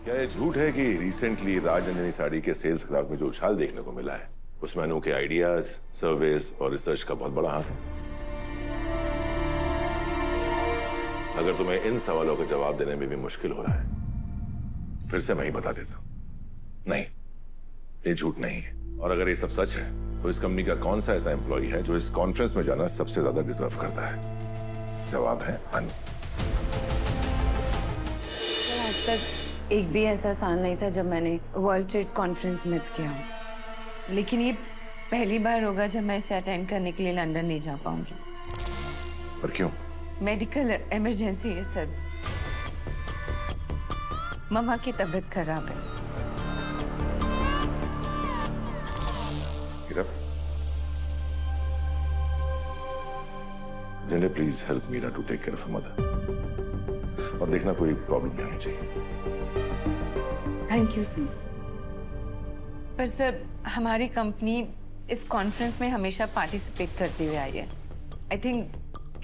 क्या ये झूठ है कि रिसेंटली राजनंदिनी साड़ी के सेल्स ग्राफ में जो उछाल देखने को मिला है उसमें अनु के आइडियाज, सर्वेस और रिसर्च का बहुत बड़ा हाथ है? अगर तुम्हें इन सवालों का जवाब देने में भी मुश्किल हो रहा है, फिर से मैं ही बता देता हूं, नहीं, ये झूठ नहीं है। और अगर ये सब सच है तो इस कंपनी का कौन सा ऐसा एम्प्लॉय है जो इस कॉन्फ्रेंस में जाना सबसे ज्यादा डिजर्व करता है? जवाब है अनु। आज तक एक भी ऐसा साल नहीं था जब मैंने वर्ल्ड ट्रेड कॉन्फ्रेंस मिस किया हो, लेकिन ये पहली बार होगा जब मैं इसे अटेंड करने के लिए लंदन नहीं जा पाऊंगी। पर क्यों? मेडिकल इमरजेंसी है सर। मम्मा की तबीयत खराब है। जिंदे please help Meera to take care of mother. और देखना कोई प्रॉब्लम नहीं होनी चाहिए। Thank you sir. पर सर हमारी कंपनी इस कॉन्फ्रेंस में हमेशा पार्टिसिपेट करती हुई आई है। आई थिंक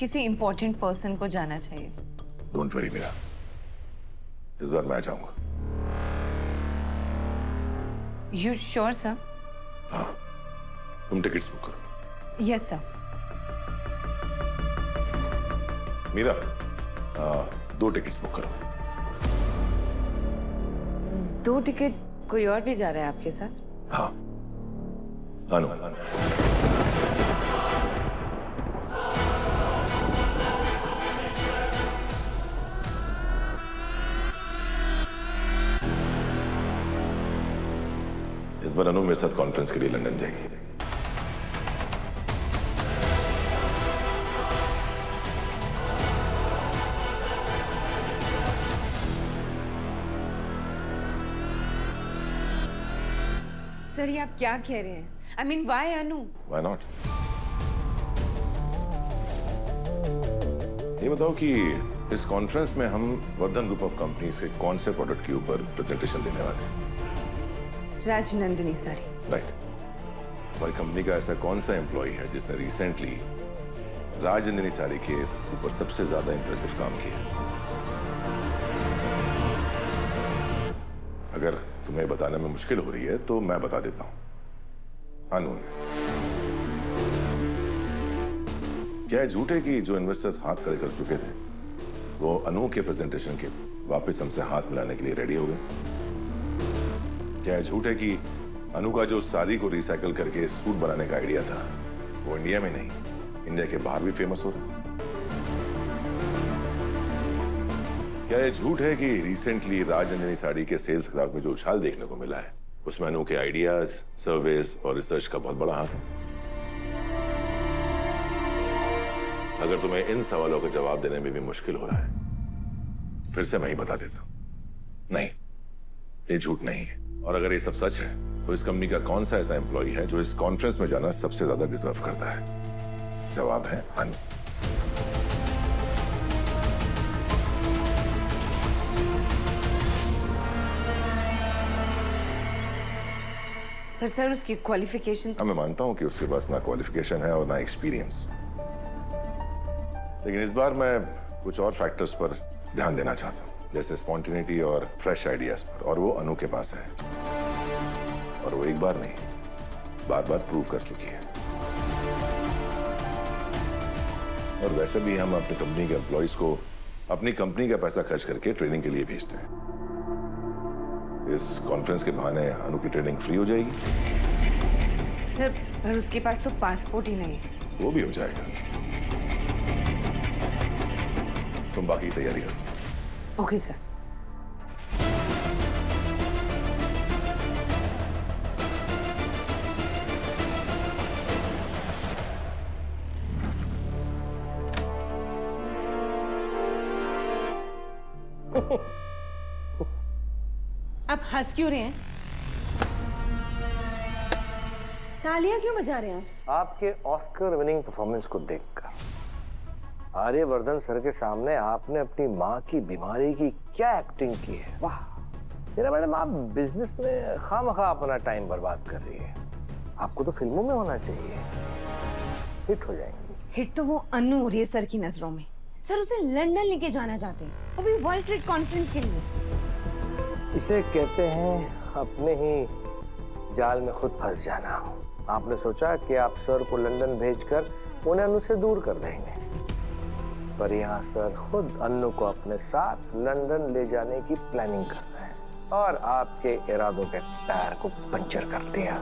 किसी इंपॉर्टेंट पर्सन को जाना चाहिए। डोंट वरी मीरा, इस बार मैं आ जाऊंगा। You sure sir? हाँ, तुम टिकट्स बुक करो। Yes sir. Meera, 2 tickets book करो। 2 टिकट? कोई और भी जा रहा है आपके साथ? हाँ, अनु। इस बार अनु मेरे साथ कॉन्फ्रेंस के लिए लंदन जाएगी। सर ये आप क्या कह रहे हैं? I mean why Anu? Why not? ये बताओ कि इस कॉन्फ्रेंस में हम वर्धन ग्रुप ऑफ कंपनी से कौन से प्रोडक्ट के ऊपर प्रेजेंटेशन देने वाले हैं? राजनंदिनी साड़ी। राइट। हमारी कंपनी का ऐसा कौन सा एम्प्लॉय है जिसने रिसेंटली राजनंदिनी साड़ी के ऊपर सबसे ज्यादा इंप्रेसिव काम किया? अगर तुम्हें बताने में मुश्किल हो रही है तो मैं बता देता हूं, अनु ने। क्या झूठ है कि जो इन्वेस्टर्स हाथ खड़े कर चुके थे वो अनु के प्रेजेंटेशन के वापस हमसे हाथ मिलाने के लिए रेडी हो गए? क्या झूठ है कि अनु का जो साड़ी को रिसाइकल करके सूट बनाने का आइडिया था वो इंडिया में नहीं, इंडिया के बाहर भी फेमस हो रहा है? क्या ये झूठ है कि रिसेंटली राजनंदिनी साड़ी के सेल्स ग्राफ में जो उछाल देखने को मिला है उसमें अनु के आइडियाज, सर्वेस और रिसर्च का बहुत बड़ा हाथ है? अगर तुम्हें इन सवालों का जवाब देने में भी मुश्किल हो रहा है, फिर से मैं ही बता देता हूं, नहीं, ये झूठ नहीं है। और अगर ये सब सच है तो इस कंपनी का कौन सा ऐसा एम्प्लॉय है जो इस कॉन्फ्रेंस में जाना सबसे ज्यादा डिजर्व करता है? जवाब है अनु। पर सर उसकी क्वालिफिकेशन? मैं मानता हूं कि उसके पास ना क्वालिफिकेशन है और ना एक्सपीरियंस, लेकिन इस बार मैं कुछ और फैक्टर्स पर ध्यान देना चाहता हूं, जैसे स्पॉन्टेनिटी और फ्रेश आइडियाज पर, और वो अनु के पास है। और वो एक बार नहीं, बार बार प्रूव कर चुकी है। और वैसे भी हम अपनी कंपनी के एम्प्लॉइज को अपनी कंपनी का पैसा खर्च करके ट्रेनिंग के लिए भेजते हैं। इस कॉन्फ्रेंस के बहाने अनु की ट्रेनिंग फ्री हो जाएगी। सर पर उसके पास तो पासपोर्ट ही नहीं है। वो भी हो जाएगा। तुम बाकी की तैयारी करो। Okay sir. आप हंस क्यों रहे हैं? तालियां क्यों बजा रहे हैं? आपके ऑस्कर विनिंग परफॉर्मेंस को देखकर आर्यवर्धन सर के सामने आपने अपनी माँ की बीमारी की क्या एक्टिंग की है। वाह मेरा मैडम, आप बिजनेस में खामखा अपना टाइम बर्बाद कर रही है। आपको तो फिल्मों में होना चाहिए, हिट हो जाएंगी। हिट तो वो अनु हो रही है सर की नजरों में। सर उसे लंदन लेके जाना चाहते हैं, वो भी वर्ल्ड ट्रेड कॉन्फ्रेंस के लिए। इसे कहते हैं अपने ही जाल में खुद फंस जाना। आपने सोचा कि आप सर को लंदन भेजकर उन्हें अनु से दूर कर देंगे, पर यहाँ सर खुद अनु को अपने साथ लंदन ले जाने की प्लानिंग कर रहे हैं और आपके इरादों के टायर को पंचर कर दिया।